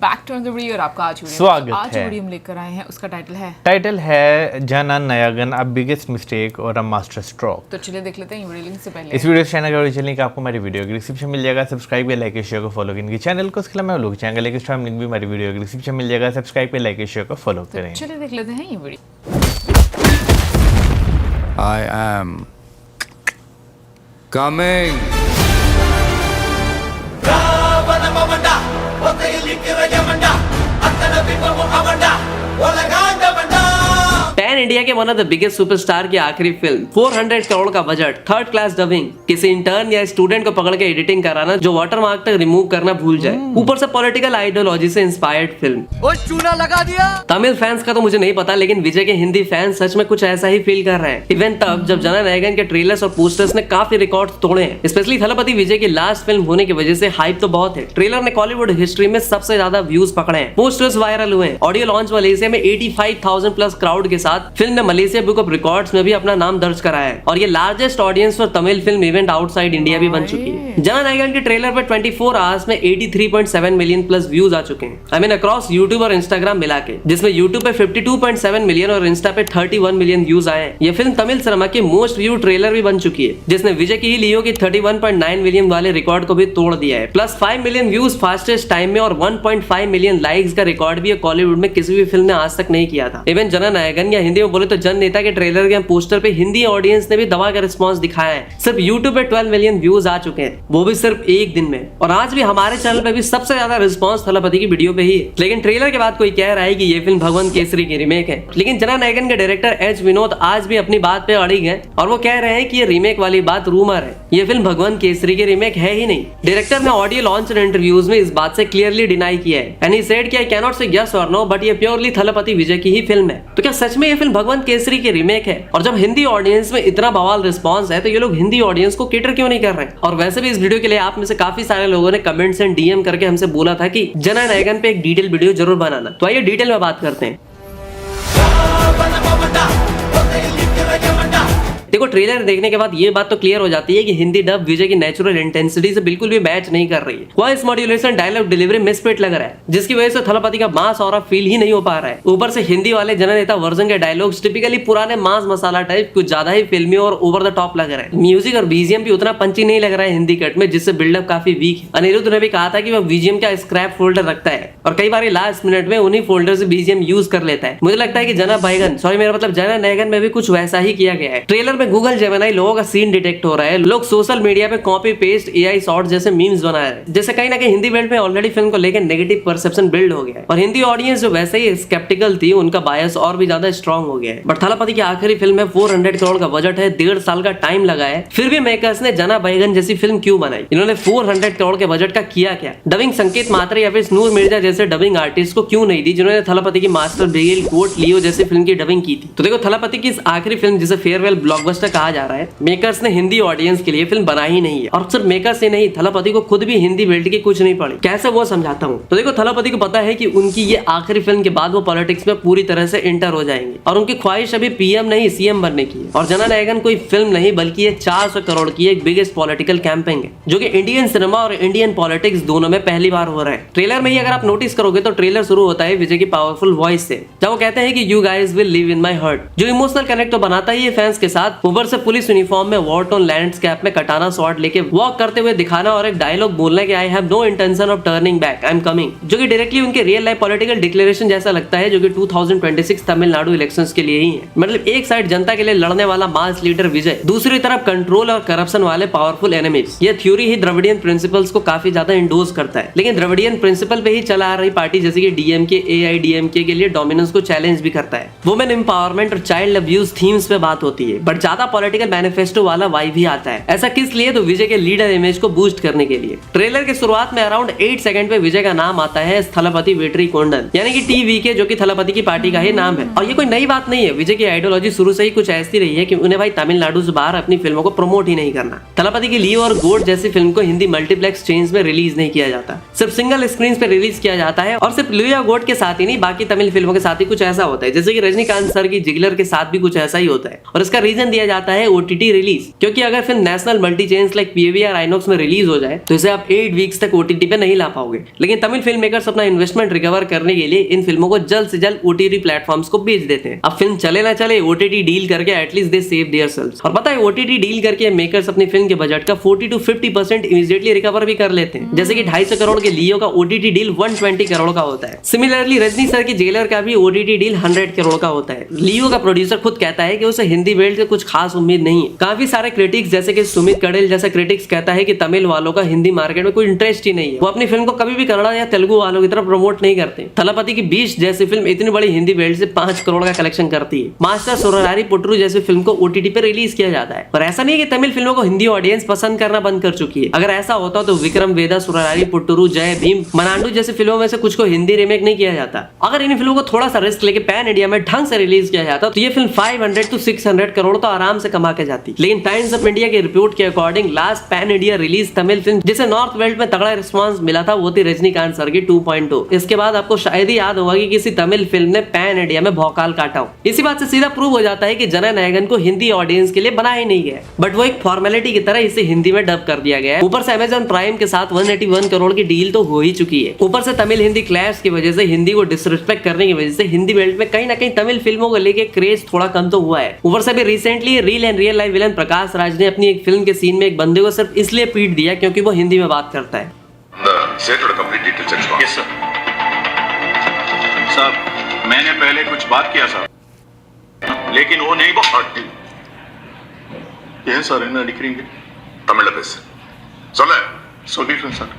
Back to the video और आपका आज स्वागत आज है। वीडियो हम लेकर आए हैं, उसका टाइटल है जन नयागन अ बिगेस्ट मिस्टेक और अ मास्टर स्ट्रोक। तो चलिए देख लेते हैं ये वीडियो लिंक से पहले। इस वीडियो चैनल का ओरिजिनल लिंक आपको हमारी वीडियो की डिस्क्रिप्शन मिल जाएगा। सब्सक्राइब पे लाइक शेयर को फॉलो करेंगे चैनल को। उसके अलावा लोग चैनल लेके स्ट्रीम लिंक भी हमारी वीडियो की डिस्क्रिप्शन मिल जाएगा। सब्सक्राइब पे लाइक शेयर को फॉलो करें। चलिए देख लेते हैं ये video. I am coming. Pan India के one of the biggest superstar की आखिरी फिल्म, 400 करोड़ का बजट, थर्ड क्लास डबिंग, किसी इंटर्न या स्टूडेंट को पकड़ के एडिटिंग कराना जो वाटरमार्क तक रिमूव करना भूल जाए, ऊपर से पॉलिटिकल आइडियोलॉजी से इंस्पायर्ड फिल्म। चूना लगा दिया। तमिल फैंस का तो मुझे नहीं पता, लेकिन विजय के हिंदी फैंस सच में कुछ ऐसा ही फील कर रहे हैं। इवन तब जब जना नायगन के ट्रेलर्स और पोस्टर्स ने काफी रिकॉर्ड तोड़े हैं। स्पेशली थलपति विजय की लास्ट फिल्म होने की वजह से हाइप तो बहुत है। ट्रेलर ने कॉलीवुड हिस्ट्री में सबसे ज्यादा व्यूज पकड़े हैं, पोस्टर्स वायरल हुए हैं। ऑडियो लॉन्च मलेशिया में 85,000 प्लस क्राउड के साथ फिल्म ने मलेशिया बुक ऑफ रिकॉर्ड्स में भी अपना नाम दर्ज कराया है और ये largest audience for Tamil film event outside India भी बन चुकी है। जना नायगन के ट्रेलर पर 24 आवर्स में 83.7 मिलियन प्लस व्यूज आ चुके हैं। आई मीन अक्रॉस यूट्यूब और इंस्टाग्राम मिला के, जिसमें यूट्यूब पे 52.7 मिलियन और इंस्टा पे 31 मिलियन व्यूज आए हैं। ये फिल्म तमिल सिनेमा की मोस्ट व्यू ट्रेलर भी बन चुकी है, जिसने विजय की ही लियो की 31.9 मिलियन वाले रिकॉर्ड को भी तोड़ दिया है। Plus 5 million views fastest time में और 1.5 मिलियन लाइक्स का रिकॉर्ड भी कॉलीवुड में किसी भी फिल्म ने आज तक नहीं किया था। इवन जना नायगन या हिंदी में बोले तो जन नेता के ट्रेलर के पोस्टर पे हिंदी ऑडियंस ने भी दबा के रिस्पांस दिखाया है। सिर्फ यूट्यूब पे 12 मिलियन व्यूज आ चुके हैं, वो भी सिर्फ एक दिन में। और आज भी हमारे चैनल पे भी सबसे ज्यादा रिस्पांस थलपति की वीडियो पे ही है। लेकिन ट्रेलर के बाद कोई कह रहा है कि ये फिल्म भगवान केसरी की रीमेक है, लेकिन जना नायगन के डायरेक्टर एच विनोद आज भी अपनी बात पे अड़िग हैं और वो कह रहे हैं कि ये रीमेक वाली बात रूमर है, ये फिल्म भगवान केसरी की रीमेक है ही नहीं। डायरेक्टर ने ऑडियो लॉन्च और इंटरव्यूज में इस बात से क्लियरली डिनाई किया है एंड ही सेड कि आई कैन नॉट से यस और नो, बट ये प्योरली थलपति विजय की ही फिल्म है। तो क्या सच में ये फिल्म भगवान केसरी की रीमेक है? और जब हिंदी ऑडियंस में इतना बवाल रिस्पांस है तो ये लोग हिंदी ऑडियंस को केटर क्यों नहीं कर रहे हैं? और वैसे भी इस वीडियो के लिए आप में से काफी सारे लोगों ने कमेंट्स एंड डीएम करके हमसे बोला था कि जना नायगन पे एक डिटेल वीडियो जरूर बनाना, तो आइए डिटेल में बात करते हैं। देखो, ट्रेलर देखने के बाद ये बात तो क्लियर हो जाती है कि हिंदी डब विजय की नेचुरल इंटेंसिटी से बिल्कुल भी मैच नहीं कर रही है। Voice modulation, dialogue delivery misfit लग रहा है, जिसकी वजह से थलपति का मास और फील ही नहीं हो पा रहा है। ऊपर से हिंदी वाले जना नेता वर्जन के डायलॉग्स टिपिकली पुराने मास मसाला टाइप, कुछ ज्यादा ही फिल्मी और ओवर द टॉप लग रहा है। म्यूजिक और बीजीएम भी उतना पंची नहीं लग रहा है हिंदी कट में, जिससे बिल्डअप काफी वीक है। अनिरुद्ध ने भी कहा था कि वह बीजीएम का स्क्रैप फोल्डर रखता है और कई बार लास्ट मिनट में उन्हीं फोल्डर से बीजीएम यूज कर लेता है। मुझे लगता है कि जना नायगन में भी कुछ वैसा ही किया गया है। ट्रेलर में गूगल जेमिनी लोगों का सीन डिटेक्ट हो रहा है, लोग सोशल मीडिया पे कॉपी पेस्ट एआई शॉर्ट जैसे मीम्स बना रहे हैं, जैसे कहीं ना कहीं हिंदी वर्ल्ड में ऑलरेडी फिल्म को लेकर नेगेटिव परसेप्शन बिल्ड हो गया है और हिंदी ऑडियंस जो वैसे ही स्केप्टिकल थी, उनका बायस और भी ज्यादा स्ट्रांग हो गया है। बट थलपति की आखिरी फिल्म है, 400 करोड़ का बजट है, 1.5 साल का टाइम लगा है, फिर भी मेकर्स ने जना बैगन जैसी फिल्म क्यों बनाई? इन्होंने 400 करोड़ के बजट का किया क्या? डबिंग संकेत मात्रे या फिर नूर मिर्जा जैसे डबिंग आर्टिस्ट को क्यों नहीं दी, जिन्होंने थलपति की मास्टर बिगिल कोट लियो जैसी फिल्म की डबिंग की थी? तो देखो, थलपति की इस आखिरी फिल्म जिसे फेयरवेल ब्लॉकबस्टर कहा जा रहा है, मेकर्स ने हिंदी ऑडियंस के लिए फिल्म बनाई ही नहीं है। और सिर्फ मेकर्स से नहीं, थलपति को खुद भी हिंदी बेल्ट की कुछ नहीं पड़ी। कैसे वो समझाता हूँ। तो देखो, थलपति को पता है कि उनकी ये आखिरी फिल्म के बाद वो पॉलिटिक्स में पूरी तरह से इंटर हो जाएंगे और उनकी ख्वाहिश अभी पीएम नहीं सीएम बनने की है। और जना नायगन कोई फिल्म नहीं बल्कि ये 400 करोड़ की एक बिगेस्ट पॉलिटिकल कैंपेन है, जो कि इंडियन सिनेमा और इंडियन पॉलिटिक्स दोनों में पहली बार हो रहा है। ट्रेलर में ही अगर आप नोटिस करोगे तो ट्रेलर शुरू होता है विजय की पावरफुल वॉइस से, जब वो कहते हैं कि you guys will live in my heart, जो इमोशनल कनेक्ट तो बनाता ही है फैंस के साथ। ऊपर से पुलिस यूनिफॉर्म में वॉर टोन लैंडस्केप में कटाना शॉट लेके वॉक करते हुए दिखाना और एक डायलॉग बोलना कि I have no intention of turning back, I am coming, जो कि डायरेक्टली उनके रियल लाइफ पॉलिटिकल डिक्लेरेशन जैसा लगता है, जो कि 2026 तमिलनाडु इलेक्शंस के लिए ही है। मतलब एक साइड जनता के लिए लड़ने वाला मास लीडर विजय, दूसरी तरफ कंट्रोल और करप्शन वाले पावरफुल एनिमीज। ये थ्योरी ही द्रविडियन प्रिंसिपल्स को काफी ज्यादा इंडोर्स करता है, लेकिन द्रविडियन प्रिंसिपल पे ही चला आ रही पार्टी जैसे कि डीएमके एआईडीएमके के लिए डोमिनेंस को चैलेंज भी करता है। वुमेन एम्पावरमेंट और चाइल्ड अब्यूज थीम्स पे बात होती है, बट ज्यादा पॉलिटिकल मैनिफेस्टो वाला वाइब भी आता है। ऐसा किस लिए? तो विजय के लीडर इमेज को बूस्ट करने के लिए। ट्रेलर के शुरुआत में अराउंड 8 सेकंड पे विजय का नाम आता है, थलपति वेट्री कोंडन, यानी कि टीवीके, जो कि थलपति की पार्टी का ही नाम है। और ये कोई नई बात नहीं है, विजय की आइडियोलॉजी शुरू से ही कुछ ऐसी रही है कि उन्हें भाई तमिलनाडु से बाहर अपनी फिल्मों को प्रमोट ही नहीं करना। थलपति की लियो और गोड जैसी फिल्म को हिंदी मल्टीप्लेक्स चेन्स में रिलीज नहीं किया जाता, सिर्फ सिंगल स्क्रीन पे रिलीज किया जाता है। और सिर्फ लियो और गोड के साथ ही नहीं, बाकी तमिल फिल्मों के साथ ही कुछ ऐसा होता है, जैसे कि रजनीकांत सर की जिगलर के साथ भी कुछ ऐसा ही होता है। और इसका रीजन दिया जाता है OTT रिलीज, क्योंकि अगर film national multi chains like PVR INOX में रिलीज हो जाए तो इसे आप 8 वीक्स तक OTT पे नहीं ला पाओगे। लेकिन तमिल फिल्म मेकर्स अपना इन्वेस्टमेंट रिकवर करने के लिए इन फिल्मों को जल्द से जल्द OTT प्लेटफॉर्म्स को बेच देते हैं। अब फिल्म चले ना चले OTT डील करके at least they save their sales. और पता है OTT डील करके मेकर्स अपनी फिल्म के बजट का 40 to 50% इमीडिएटली रिकवर भी कर लेते हैं। जैसे कि 250 करोड़ के लियो का OTT डील 120 करोड़ का होता है। सिमिलरली रजनी सर की जेलर का भी OTT डील 100 करोड़ का होता है। लियो का प्रोड्यूसर खुद कहता है कि उसे हिंदी बेल्ट से कुछ खास उम्मीद नहीं है। काफी सारे क्रिटिक्स जैसे कि सुमित कडेल जैसा क्रिटिक्स कहता है कि तमिल वालों का हिंदी मार्केट में कोई इंटरेस्ट ही नहीं है। वो अपनी फिल्म को कभी भी कन्नड़ या तेलुगु वालों की तरफ प्रमोट नहीं करते। थलापति की 20 जैसी फिल्म इतनी बड़ी हिंदी बेल्ट से 5 करोड़ का कलेक्शन करती है। मास्टर सुरारी पुट्रू जैसी फिल्म को OTT पे रिलीज किया जाता है। और ऐसा नहीं है कि तमिल फिल्मों को हिंदी ऑडियंस पसंद करना बंद कर चुकी है। अगर ऐसा होता तो विक्रम वेदा, सुरारी पुट्रू, जय भीम, मनांडू जैसी फिल्मों में से कुछ को हिंदी रीमेक नहीं किया जाता। अगर इन फिल्मों को थोड़ा सा रिस्क लेके पैन इंडिया में ढंग से रिलीज किया जाता तो ये फिल्म 500 to 600 करोड़ तो आराम से कमा के जाती। लेकिन टाइम्स ऑफ इंडिया के रिपोर्ट के according last pan India release Tamil film जिसे नॉर्थ बेल्ट में तगड़ा रिस्पांस मिला था वो थी रजनीकांत सर की 2.0। इसके बाद आपको शायद ही याद होगा कि किसी तमिल फिल्म ने पैन इंडिया में भौकाल काटा हो। इसी बात से सीधा प्रूव हो जाता है कि जननायकन को हिंदी ऑडियंस के लिए बनाया ही नहीं गया, बट वो एक फॉर्मेलिटी की तरह इसे हिंदी में डब कर दिया गया है। ऊपर से अमेजन प्राइम के साथ 181 करोड़ की डील तो हो ही चुकी है। ऊपर से तमिल हिंदी क्लैश की वजह से, हिंदी को डिसरिस्पेक्ट करने की वजह से हिंदी बेल्ट में कहीं ना कहीं तमिल फिल्मों को लेके क्रेज थोड़ा कम तो हुआ है। ऊपर से भी recently reel and real life villain Prakash Raj ने अपनी एक फिल्म के सीन में एक बंदे को सिर्फ इसलिए पीट दिया क्योंकि वो हिंदी में बात करता है। Yes sir. साहब मैंने पहले कुछ बात किया साहब, लेकिन वो नहीं बहुत ஏன் சார் என்ன அடிக்கிறீங்க? தமிழ்ல பேசு. சொல்லிடுறேன் சார்.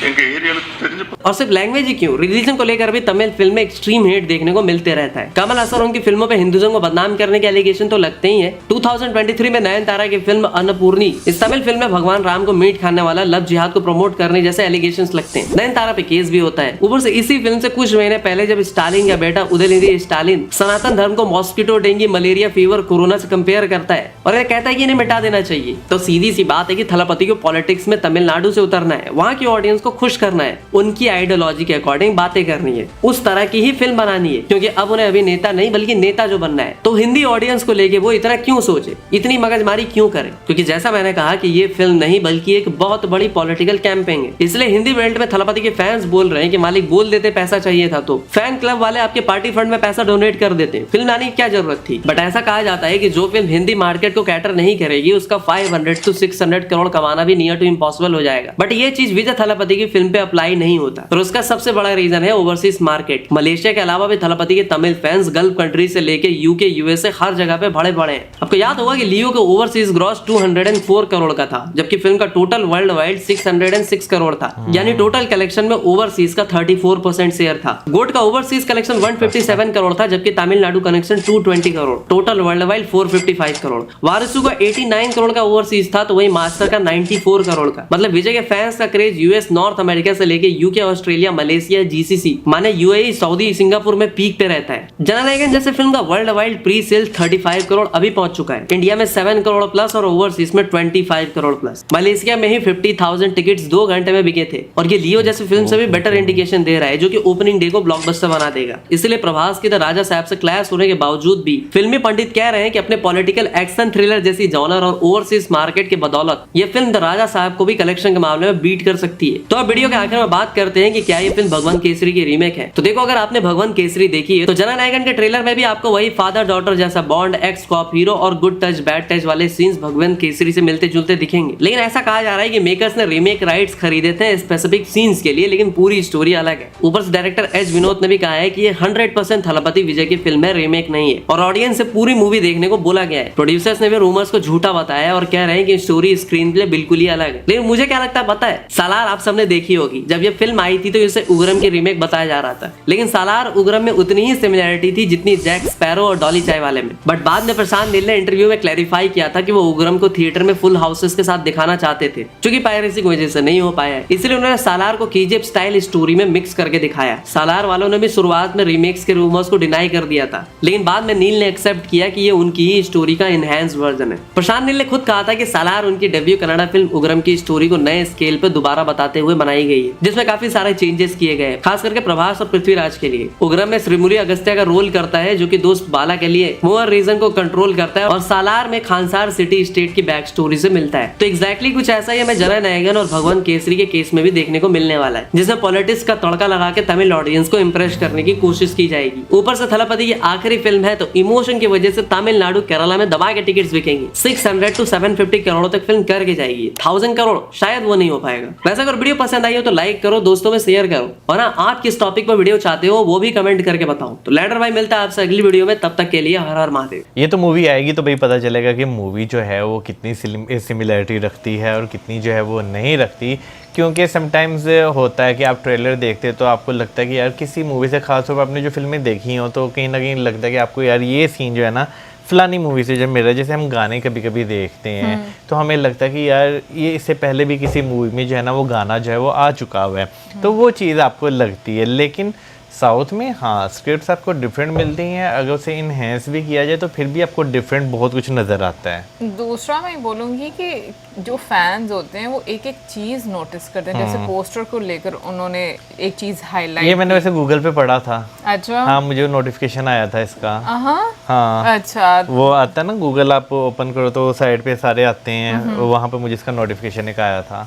எங்க ஏரியால தெரிஞ்ச और सिर्फ लैंग्वेज ही क्यों, रिलीजन को लेकर भी तमिल फिल्म में एक्सट्रीम हेट देखने को मिलते रहता है। कमल हसन उनकी फिल्मों पे हिंदुइज्म को बदनाम करने के एलिगेशन तो लगते ही हैं। 2023 में नयनतारा की फिल्म अन्नपूर्णी, इस तमिल फिल्म में भगवान राम को मीट खाने वाला लव जिहाद को प्रमोट करने जैसे एलिगेशंस लगते हैं। नयनतारा पे केस भी होता है। ऊपर से इसी फिल्म से कुछ महीने पहले जब स्टालिन का बेटा उदयनिधि स्टालिन सनातन धर्म को mosquito, dengue, malaria, fever, corona से कंपेयर करता है और यह कहता है कि इन्हें मिटा देना चाहिए, तो सीधी सी बात है कि थलापति को पॉलिटिक्स में तमिलनाडु से उतरना है, वहाँ की ऑडियंस को खुश करना है, उनकी आइडियोलॉजी के अकॉर्डिंग बातें करनी है, उस तरह की ही फिल्म बनानी है। क्योंकि अब उन्हें अभिनेता नहीं बल्कि नेता जो बनना है। तो हिंदी ऑडियंस को लेके वो इतना क्यों सोचे, इतनी मगजमारी क्यों करे? क्योंकि जैसा मैंने कहा कि ये फिल्म नहीं बल्कि एक बहुत बड़ी पॉलिटिकल कैंपेन है। इसलिए हिंदी बेल्ट में थलापति के फैंस बोल रहे हैं कि मालिक बोल देते पैसा चाहिए था तो फैन क्लब वाले आपके पार्टी फंड में पैसा डोनेट कर देते, फिल्म लाने की क्या जरूरत थी। बट ऐसा कहा जाता है कि जो फिल्म हिंदी मार्केट को कैटर नहीं करेगी उसका 500 to 600 करोड़ कमाना भी नियर टू इम्पॉसिबल हो जाएगा। बट ये चीज विजय थलापति की फिल्म पे अप्लाई नहीं होता और उसका सबसे बड़ा रीजन है ओवरसीज मार्केट। मलेशिया के अलावा भी थलापति के तमिल फैंस गल्फ कंट्री से लेके यूके, यूएसए हर जगह पे बड़े बड़े हैं। आपको याद होगा कि लियो का ओवरसीज ग्रॉस 204 करोड़ का था, जबकि फिल्म का टोटल वर्ल्ड वाइड 606 करोड़ था। यानी टोटल कलेक्शन में ओवरसीज का 34% शेयर था। गोट का ओवरसीज कलेक्शन 157 करोड़ था, जबकि Tamil Nadu collection 220 crore, total world wide 455 crore. Varisu का 89 करोड़ का ओवरसीज था, तो वही मास्टर का 94 करोड़ का। मतलब विजय के फैंस का क्रेज यूएस, नॉर्थ अमेरिका से लेके यूके, ऑस्ट्रेलिया, मलेशिया, जीसीसी माने यूएई, सऊदी, सिंगापुर में पीक पे रहता है। जननायकन जैसे फिल्म का world wide pre sale 35 crore अभी पहुंच चुका है। इंडिया में 7 करोड़ प्लस और ओवरसीज में 25 करोड़ प्लस। मलेशिया में ही 50,000 टिकट्स 2 घंटे में बिके थे और ये लियो जैसी फिल्म से भी बेटर इंडिकेशन दे रहा है, जो कि ओपनिंग डे को ब्लॉकबस्टर बना देगा। इसलिए प्रभास की द राजा साहब से क्लैश होने के बावजूद भी फिल्मी पंडित कह रहे हैं कि अपने पॉलिटिकल एक्शन थ्रिलर जैसी जॉनर और ओवरसीज मार्केट के बदौलत ये फिल्म द राजा साहब को भी कलेक्शन के मामले में बीट कर सकती है। तो अब वीडियो के आखिर में बात करते हैं कि क्या ये फिल्म भगवान केसरी की रीमेक है। तो देखो, अगर आपने भगवान केसरी देखी है तो जननायकन के ट्रेलर में भी आपको वही फादर डॉटर जैसा बॉन्ड, एक्स कॉप हीरो और गुड टच बैड टच वाले सीन्स भगवान केसरी से मिलते जुलते दिखेंगे। लेकिन ऐसा कहा जा रहा है कि मेकर्स ने रीमेक राइट्स खरीदे थे स्पेसिफिक सीन्स के लिए, लेकिन पूरी स्टोरी अलग है। ऊपर से डायरेक्टर एच विनोद ने भी कहा है कि ये 100% थलापति विजय की फिल्म है, रीमेक नहीं है, और ऑडियंस से पूरी मूवी देखने को बोला गया है। प्रोड्यूसर्स ने भी रूमर्स को झूठा बताया और कह रहे हैं कि स्टोरी स्क्रीन प्ले बिल्कुल ही अलग है। लेकिन मुझे क्या लगता है पता है, सालार आप सबने देखी होगी। जब ये फिल्म आई थी तो इसे उग्रम की रीमेक बताया जा रहा था, लेकिन सालार उग्रम में उतनी ही सिमिलरिटी थी जितनी जैक स्पैरो और डॉली चाय वाले में। बट बाद में प्रशांत नील ने इंटरव्यू में क्लैरिफाई किया था कि वो उग्रम को थिएटर में फुल हाउसेस के साथ दिखाना चाहते थे, क्योंकि पायरेसी की वजह से नहीं हो पाया, इसलिए उन्होंने सालार को केजीएफ स्टाइल स्टोरी में मिक्स करके दिखाया। सालार वालों ने भी शुरुआत में रीमेक्स के रूमर्स को डिनाई कर दिया था, लेकिन बाद में नील ने एक्सेप्ट किया कि ये उनकी ही स्टोरी का एनहांस वर्जन है। प्रशांत नील ने खुद कहा था कि सालार उनकी डेब्यू कन्नड़ा फिल्म उग्रम की स्टोरी को नए स्केल पे दोबारा बताते हुए बनाई गई है, जिसमें काफी सारे चेंजेस किए गए, खास करके प्रभास और पृथ्वीराज के लिए। उग्रम में श्रीमुरी अगस्त्य का रोल करता है, जो कि दोस्त बाला के लिए मोअर रीजन को कंट्रोल करता है और सालार में खानसार सिटी स्टेट की बैक स्टोरी से मिलता है। तो एग्जैक्टली कुछ ऐसा ही हमें जननायकन और भगवान केसरी के केस में भी देखने को मिलने वाला है, जिसमें पॉलिटिक्स का तड़का लगा के तमिल ऑडियंस को इंप्रेस करने की कोशिश की जाएगी। ऊपर से थलपति की आखिरी फिल्म है, तो इमोशन की वजह से तमिलनाडु केरला में दबा के टिकट्स बिकेंगी। 600 to 750 करोड़ तक फिल्म करके जाएगी। 1000 करोड़ शायद वो नहीं हो पाएगा। वैसे अगर वीडियो पसंद आई हो तो लाइक करो, दोस्तों में शेयर करो, और हाँ, आप किस टॉपिक पर वीडियो चाहते हो वो भी कमेंट करके बताओ। तो लैडर भाई मिलता है आपसे अगली वीडियो में, तब तक के लिए हर हर महादेव। ये तो मूवी आएगी तो भाई पता चलेगा कि मूवी जो है वो कितनी सिमिलरिटी रखती है और कितनी जो है वो नहीं रखती, क्योंकि समटाइम्स होता है कि आप ट्रेलर देखते तो आपको लगता है कि यार किसी मूवी से खासतौर पर आपने जो फिल्में देखी हो तो कहीं ना कहीं लगता है कि आपको यार ये सीन जो है ना फलानी मूवी से जब मेरा, जैसे हम गाने कभी कभी देखते हैं तो हमें लगता है कि यार ये इससे पहले भी किसी मूवी में जो है ना वो गाना जो है वो आ चुका हुआ है, तो वो चीज़ आपको लगती है। लेकिन साउथ में हाँ स्क्रिप्ट्स आपको डिफरेंट मिलती हैं, अगर उसे इन्हेंस भी किया जाए तो फिर भी आपको डिफरेंट बहुत कुछ नज़र आता है। दूसरा मैं बोलूँगी कि जो फैंस होते हैं वो एक एक चीज़ नोटिस करते हैं, जैसे पोस्टर को लेकर उन्होंने एक चीज़ हाईलाइट। ये मैंने वैसे गूगल पे पढ़ा था। अच्छा। हाँ, मुझे नोटिफिकेशन आया था इसका। हाँ। अच्छा। वो आता है ना, गूगल आप ओपन करो तो साइड पे सारे आते हैं, वहाँ पे मुझे इसका नोटिफिकेशन एक आया था।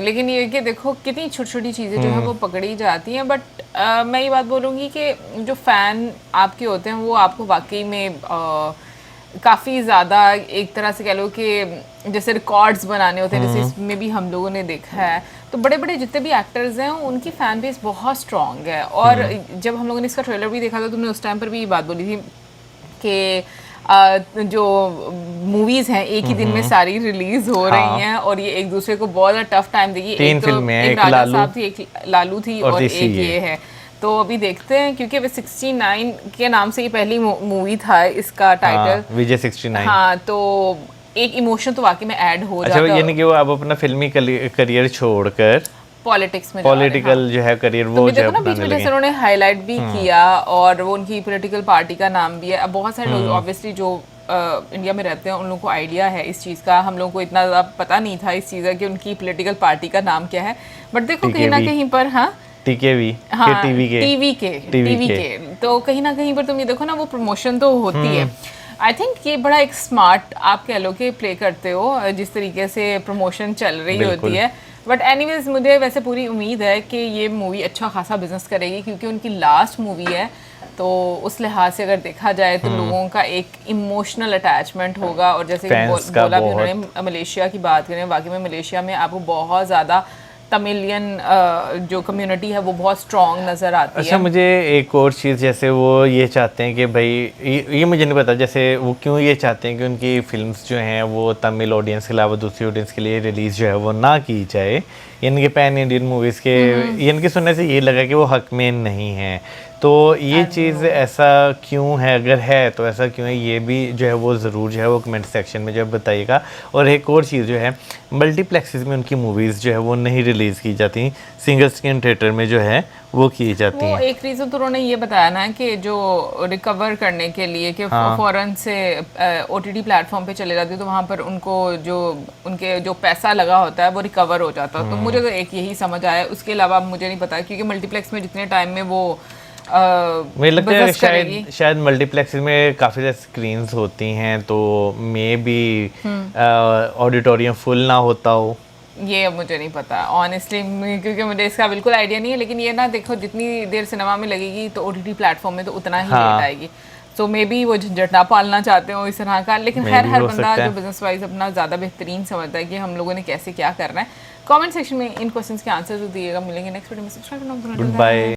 लेकिन ये कि देखो कितनी छोटी छोटी चीज़ें जो है वो पकड़ी जाती हैं, बट मैं ये बात बोलूँगी कि जो फ़ैन आपके होते हैं वो आपको वाकई में काफ़ी ज़्यादा एक तरह से कह लो कि जैसे रिकॉर्ड्स बनाने होते हैं, जैसे इसमें भी हम लोगों ने देखा है, तो बड़े बड़े जितने भी एक्टर्स हैं उनकी फ़ैन बेस बहुत स्ट्रॉन्ग है। और जब हम लोगों ने इसका ट्रेलर भी देखा था, तुमने उस टाइम पर भी ये बात बोली थी कि जो मूवीज हैं एक ही दिन में सारी रिलीज हो रही हैं और ये एक दूसरे को बहुत टफ टाइम देगी। तीन फिल्में हैं, एक राजा साहब थी, एक लालू थी और एक ये है। तो अभी देखते हैं, क्योंकि वे 69 के नाम से ये पहली मूवी था इसका टाइटल, विजय 69। हाँ, तो एक इमोशन तो वाकई में ऐड हो जाता है। यानी कि वो अब अपना फिल्मी करियर छोड़कर पॉलिटिक्स में पॉलिटिकल जो है करियर वो जो है बीच में जैसे उन्होंने हाईलाइट भी किया और वो उनकी पॉलिटिकल पार्टी का नाम भी है। अब बहुत सारे लोग ऑब्वियसली जो इंडिया में रहते हैं उन लोगों को आइडिया है इस चीज़ का, हम लोगों को इतना ज़्यादा पता नहीं था इस चीज़ का कि उनकी पॉलिटिकल पार्टी का नाम क्या है, बट देखो कहीं ना कहीं पर टीवी के तो कहीं ना कहीं पर तुम ये देखो ना वो प्रमोशन तो होती है। आई थिंक ये बड़ा एक स्मार्ट आप कह लो कि प्ले करते हो जिस तरीके से प्रमोशन चल रही होती है। बट एनीवेज मुझे वैसे पूरी उम्मीद है कि ये मूवी अच्छा खासा बिजनेस करेगी, क्योंकि उनकी लास्ट मूवी है, तो उस लिहाज से अगर देखा जाए तो लोगों का एक इमोशनल अटैचमेंट होगा। और जैसे बोला भी उन्होंने मलेशिया की बात करें, वाकई में मलेशिया में आपको बहुत ज़्यादा तमिलियन जो कम्युनिटी है वो बहुत स्ट्रॉन्ग नज़र आती है। अच्छा, मुझे एक और चीज़, जैसे वो ये चाहते हैं कि भाई ये मुझे नहीं पता जैसे वो क्यों ये चाहते हैं कि उनकी फिल्म्स जो हैं वो तमिल ऑडियंस के अलावा दूसरी ऑडियंस के लिए रिलीज़ जो है वो ना की जाए, यानी कि पैन इंडियन मूवीज़ के, यानी कि सुनने से ये लगा कि वो हक में नहीं है। तो ये चीज़ ऐसा क्यों है, अगर है तो ऐसा क्यों है, ये भी जो है वो ज़रूर जो है वो कमेंट सेक्शन में जो है बताइएगा। और एक और चीज़ जो है, मल्टीप्लेक्सेस में उनकी मूवीज़ जो है वो नहीं रिलीज़ की जाती, सिंगल स्क्रीन थिएटर में जो है वो की जाती हैं। एक रीज़न तो उन्होंने ये बताया ना कि जो रिकवर करने के लिए कि फौरन से OTT प्लेटफॉर्म पे चले जाते तो वहाँ पर उनको जो उनके जो पैसा लगा होता है वो रिकवर हो जाता है। तो मुझे तो एक यही समझ आया, उसके अलावा मुझे नहीं पता, क्योंकि मल्टीप्लेक्स में जितने टाइम में वो मुझे लगता है शायद मल्टीप्लेक्स में काफ़ी ज़्यादा स्क्रीन्स होती हैं तो मे बी ऑडिटोरियम फुल ना होता हो, ये अब मुझे नहीं पता ऑनेस्टली, क्योंकि मुझे इसका बिल्कुल आइडिया नहीं है। लेकिन ये ना देखो जितनी देर सिनेमा में लगेगी तो OTT प्लेटफॉर्म में तो उतना ही लेट आएगी। सो मे बी वो झंझट ना पालना चाहते हो इस तरह का। लेकिन खैर हर बंदा जो बिजनेस वाइज अपना ज़्यादा बेहतरीन समझता है कि हम लोगों ने कैसे क्या करना है। कमेंट सेक्शन में इन क्वेश्चंस के आंसर दिएगा। मिलेंगे नेक्स्ट वीडियो में। सब्सक्राइब करना। Good bye.